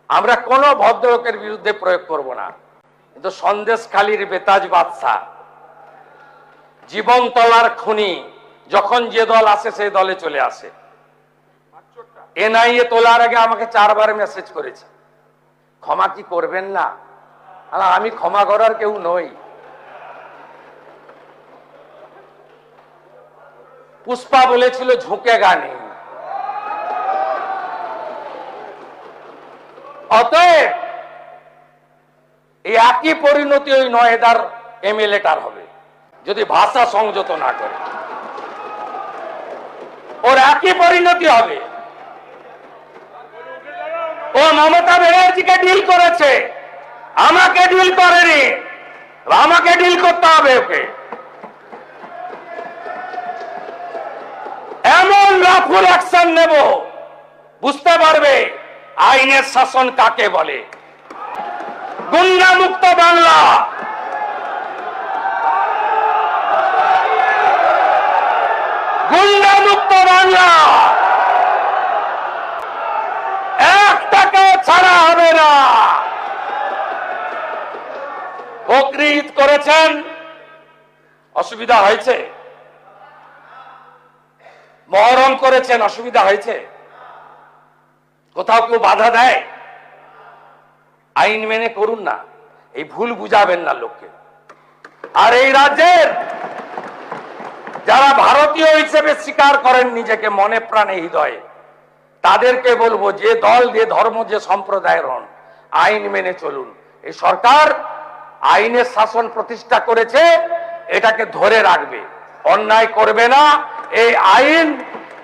আমরা কোনো ভদ্রলোকের বিরুদ্ধে প্রয়োগ করব না, কিন্তু সন্দেশখালীর বেতাজ বাদশাহ, জীবনতলার খুনি, যখন যে দল আসে সেই দলে চলে আসে। এনআইএ তোলার আগে আমাকে 4 বার মেসেজ করেছে, ক্ষমা কি করবেন না? আমি ক্ষমা করার কেউ নই। পুষ্পা বলেছিল ঝুঁকে গানে, অতএব এই একই পরিণতি ওই নয়দার এমএলএটার হবে যদি ভাষা সংযত না করে। ওর একই পরিণতি হবে। ও মমতা ব্যানার্জিকে ডিল করেছে, আমাকে ডিল করেনি, আমাকে ডিল করতে হবে ওকে। এমন রাফুল অ্যাকশন নেব, বুঝতে পারবে আইনের শাসন কাকে বলে। গুন্ডা মুক্ত বাংলা, গুন্ডা মুক্ত বাংলা, একটাকে ছাড়া হবে না। বকরিদ করেছেন, অসুবিধা হয়েছে? মহরম করেছেন, অসুবিধা হয়েছে? কোথাও কেউ বাধা দেয়? আইন মেনে করুন না, এই ভুল বুঝাবেন না লোককে। আর এই রাজ্যের যারা ভারতীয় হিসেবে স্বীকার করেন নিজেকে মনে প্রাণে হৃদয়ে, তাদেরকে বলবো যে দল, যে ধর্ম, যে সম্প্রদায়ের হন, আইন মেনে চলুন। এই সরকার আইনের শাসন প্রতিষ্ঠা করেছে, এটাকে ধরে রাখবে, অন্যায় করবে না। এই আইন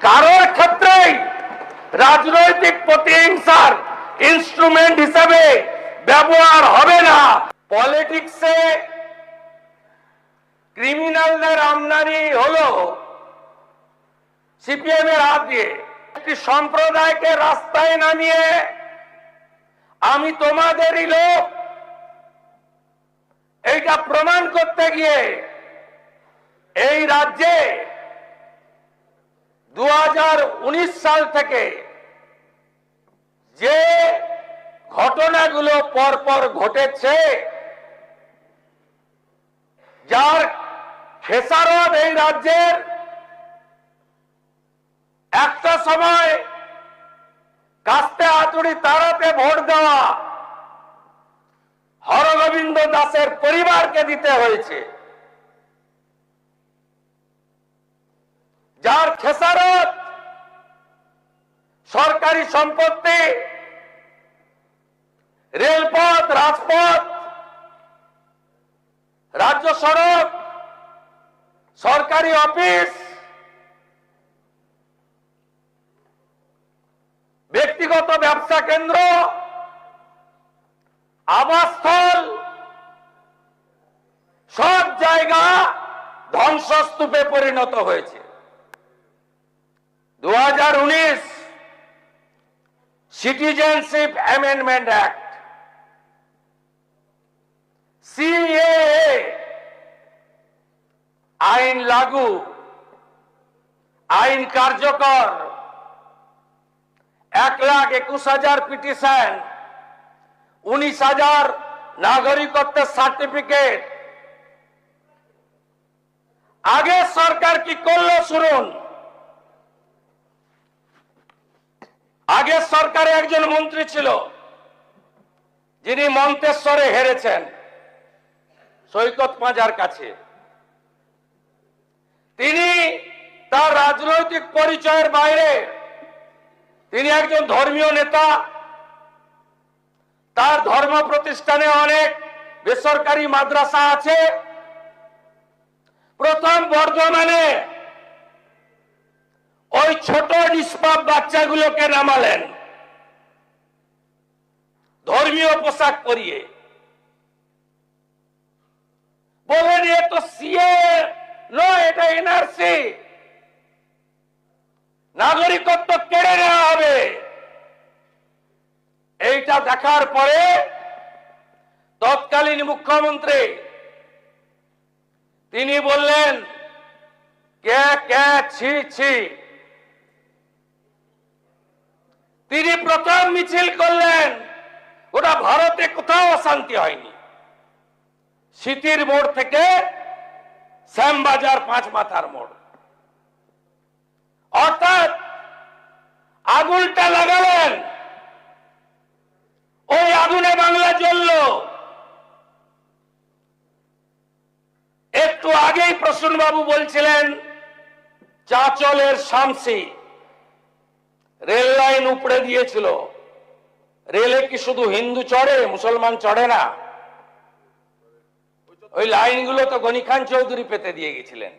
কারোর ক্ষেত্রেই রাজনৈতিক প্রতিহিংসার ইনস্ট্রুমেন্ট হিসেবে ব্যবহার হবে না। পলিটিক্সে ক্রিমিনালদের আমদানি হলো সিপিএম এর হাত দিয়ে। একটি সম্প্রদায়কে রাস্তায় নামিয়ে আমি তোমাদেরই লোক এইটা প্রমাণ করতে গিয়ে এই রাজ্যে 2019 সাল থেকে যে ঘটনাগুলো পরপর ঘটেছে, যার খেসারত এই রাজ্যের একটা সময় কাস্তে হাতুড়ি তাড়াতে ভোট দেওয়া হরগোবিন্দ দাসের পরিবারকে দিতে হয়েছে, যার খেসারত সরকারি সম্পত্তি, রেলপথ, রাজপথ, রাজ্য সড়ক, সরকারি অফিস, ব্যক্তিগত ব্যবসা কেন্দ্র, আবাসস্থল, সব জায়গা ধ্বংসস্তূপে পরিণত হয়েছে। 2019 সিটিজেনশিপ অ্যামেন্ডমেন্ট অ্যাক্ট, সিএএ আইন লাগু, আইন কার্যকর, 1,21,000 পিটিশন, 19,000 নাগরিকত্বের সার্টিফিকেট। আগে সরকার কি করলো শুনুন। আগে সরকারে একজন মন্ত্রী ছিল যিনি মন্তেশ্বরে হেরেছেন সৈকত পাঁজার কাছে। তিনি তার রাজনৈতিক পরিচয়ের বাইরে তিনি একজন ধর্মীয় নেতা। তার ধর্ম প্রতিষ্ঠানে অনেক বেসরকারি মাদ্রাসা আছে। প্রথম বর্ধমানে ওই ছোট নিষ্পাপ বাচ্চাগুলোকে নামালেন ধর্মীয় পোশাক পরিয়ে, বলেন এ তো সিএ নয়, এটা এনআরসি, নাগরিকত্ব কেড়ে নেওয়া হবে। এইটা দেখার পরে তৎকালীন মুখ্যমন্ত্রী তিনি বললেন কে কে ছি ছি। তিনি প্রথম মিছিল করলেন গোটা ভারতে কোথাও অশান্তি হয়নি। সিটির মোড় থেকে শ্যামবাজার 5 মাথার মোড়, অর্থাৎ আগুনটা লাগালেন, ওই আগুনে বাংলা জ্বলল। একটু আগেই প্রসূনবাবু বলছিলেন চাঁচলের শামসি রেল লাইন উপড়ে দিয়েছিল। রেলে কি শুধু হিন্দু চড়ে, মুসলমান চড়ে না? ওই লাইনগুলো তো গনি খান চৌধুরী পেতে দিয়ে গেছিলেন।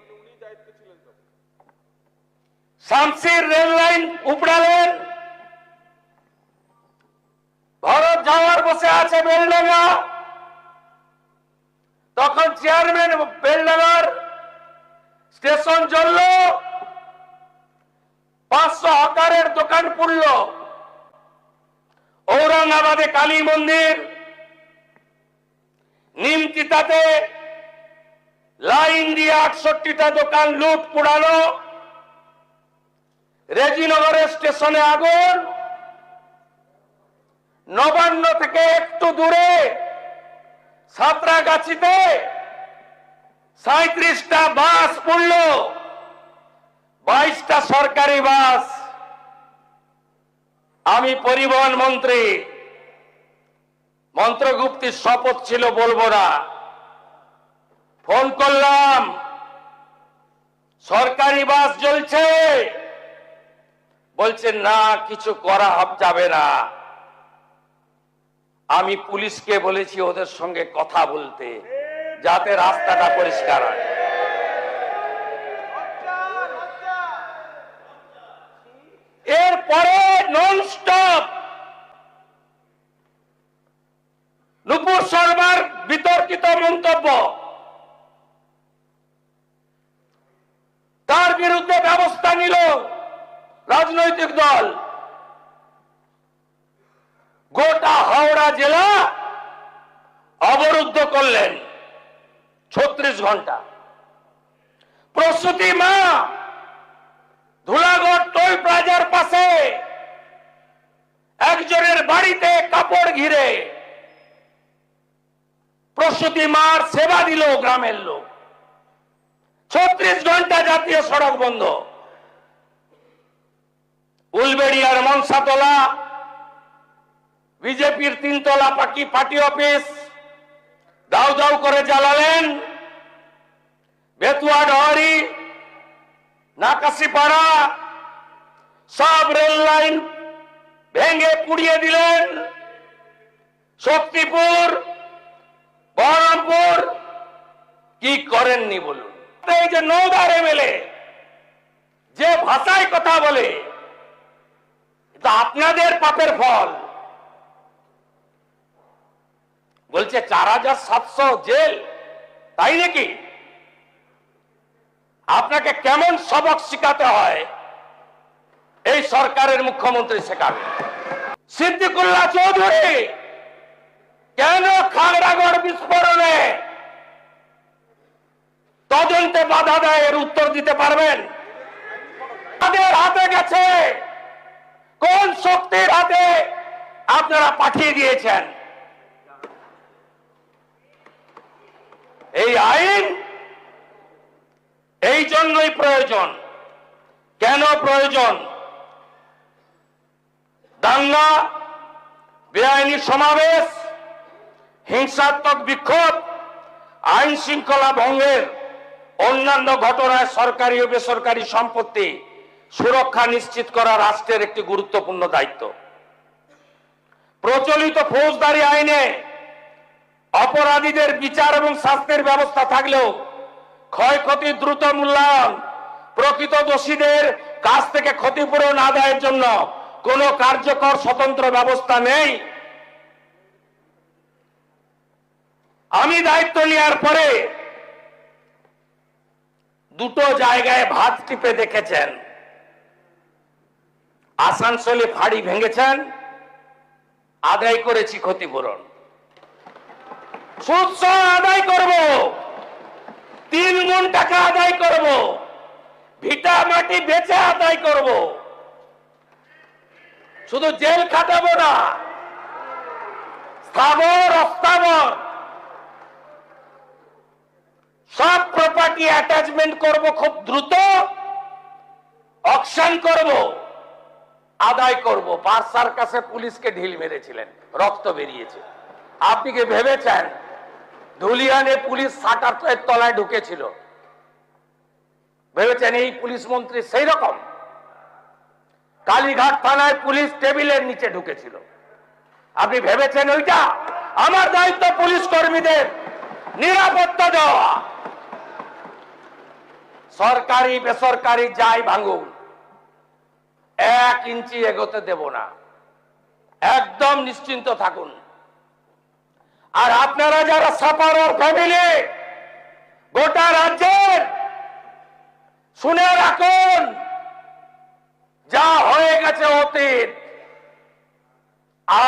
শামসির রেল লাইন উপড়ালেন, ভরত যাওয়ার বসে আছে বেলডাঙ্গা, তখন চেয়ারম্যান বেলডাঙ্গার স্টেশন জ্বলল, 500 হকারের দোকান পুড়ল। ঔরঙ্গাবাদে কালী মন্দির, নিমতিতাতে লাইন দিয়ে 68টা দোকান লুট পোড়ানো, রেজিনগরের স্টেশনে আগুন, নবান্ন থেকে একটু দূরে সাঁতরাগাছিতে 37টা বাস পড়ল, 22টা সরকারি বাস। আমি পরিবহন মন্ত্রী, মন্ত্রগুপ্তির শপথ ছিল বলবো না, ফোন করলাম, সরকারি বাস জ্বলছে, বলছেন না কিছু করা যাবে না। আমি পুলিশকে বলেছি ওদের সঙ্গে কথা বলতে, যাতে রাস্তাটা পরিষ্কার হয়। এরপরে নন স্টপ নুপুর শর্মার বিতর্কিত মন্তব্য, তার বিরুদ্ধে ব্যবস্থা নিল রাজনৈতিক দল। গোটা হাওড়া জেলা অবরুদ্ধ করলেন 36 ঘন্টা। প্রসূতি মা ধুলাগড় টোল প্লাজার পাশে একজনের বাড়িতে কাপড় ঘিরে প্রসূতি মার সেবা দিল গ্রামের লোক। 36 ঘন্টা জাতীয় সড়ক বন্ধ। উলবেড়িয়ার মনসাতলা বিজেপির 3তলা পার্টি অফিস দাউ দাউ করে জ্বালালেন। বেতুয়া ডহরি, নাকাশিপাড়া সব রেল লাইন ভেঙে পুড়িয়ে দিলেন। শক্তিপুর, বহরমপুর কি করেননি বলুন? এই যে নওদার এমএলএ যে ভাষায় কথা বলে, এটা আপনাদের পাপের ফল। বলছে 4700 জেল, তাই নাকি? আপনাকে কেমন সবক শিখাতে হয় এই সরকারের মুখ্যমন্ত্রী শেখাবে। সিদ্দিকুল্লাহ চৌধুরী কেন খাগড়াগড় বিস্ফোরণে তদন্তে বাধা দেয়, এর উত্তর দিতে পারবেন? তাদের হাতে গেছে, কোন শক্তির হাতে আপনারা পাঠিয়ে দিয়েছেন? এই আইন এই জন্যই প্রয়োজন। কেন প্রয়োজন? দাঙ্গা, বেআইনি সমাবেশ, হিংসাত্মক বিক্ষোভ, আইন শৃঙ্খলা ভঙ্গের অন্যান্য ঘটনায় সরকারি ও বেসরকারি সম্পত্তি সুরক্ষা নিশ্চিত করা রাষ্ট্রের একটি গুরুত্বপূর্ণ দায়িত্ব। প্রচলিত ফৌজদারি আইনে অপরাধীদের বিচার এবং শাস্তির ব্যবস্থা থাকলেও ক্ষয়ক্ষতি দ্রুত মূল্যায়ন, প্রকৃত দোষীদের কাছ থেকে ক্ষতিপূরণ আদায়ের জন্য কোনো কার্যকর স্বতন্ত্র ব্যবস্থা নেই। আমি দায়িত্ব নেওয়ার পরে দুটো জায়গায় ভাত টিপে দেখেছেন। আসানসোলে ফাঁড়ি ভেঙেছেন, আদায় করেছি ক্ষতিপূরণ। সুদ সহ আদায় করব, 3 গুণ টাকা আদায় করব, ভিটা মাটি বেচে আদায় করব, শুধু জেল খাটাবো না। স্থাবর অস্থাবর সব প্রপার্টি অ্যাটাচমেন্ট করব, খুব দ্রুত অকশন করব, আদায় করব। পার্সার কাছে পুলিশকে ঢিল মেরেছিলেন, রক্ত বেরিয়েছে। আপনি কি ভেবেছেন ধুলিয়ানে পুলিশ শাটারের তলায় ঢুকেছিল? ভেবেছেন এই পুলিশ মন্ত্রী সেই রকম? কালীঘাট থানায় পুলিশ টেবিলের নিচে ঢুকেছিল। আপনি ভেবেছেন ওইটা? আমার দায়িত্ব পুলিশ কর্মীদের নিরাপত্তা দেওয়া। সরকারি বেসরকারি যাই ভাঙুন, 1 ইঞ্চি এগোতে দেব না, একদম নিশ্চিন্ত থাকুন। আর আপনারা যারা সাপারর ফ্যামিলি গোটা রাজ্যের, শুনে রাখুন, যা হয়ে গেছে অতীত,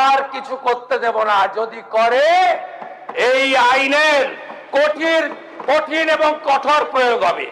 আর কিছু করতে দেব না। যদি করে এই আইনের কঠিন এবং কঠোর প্রয়োগ হবে।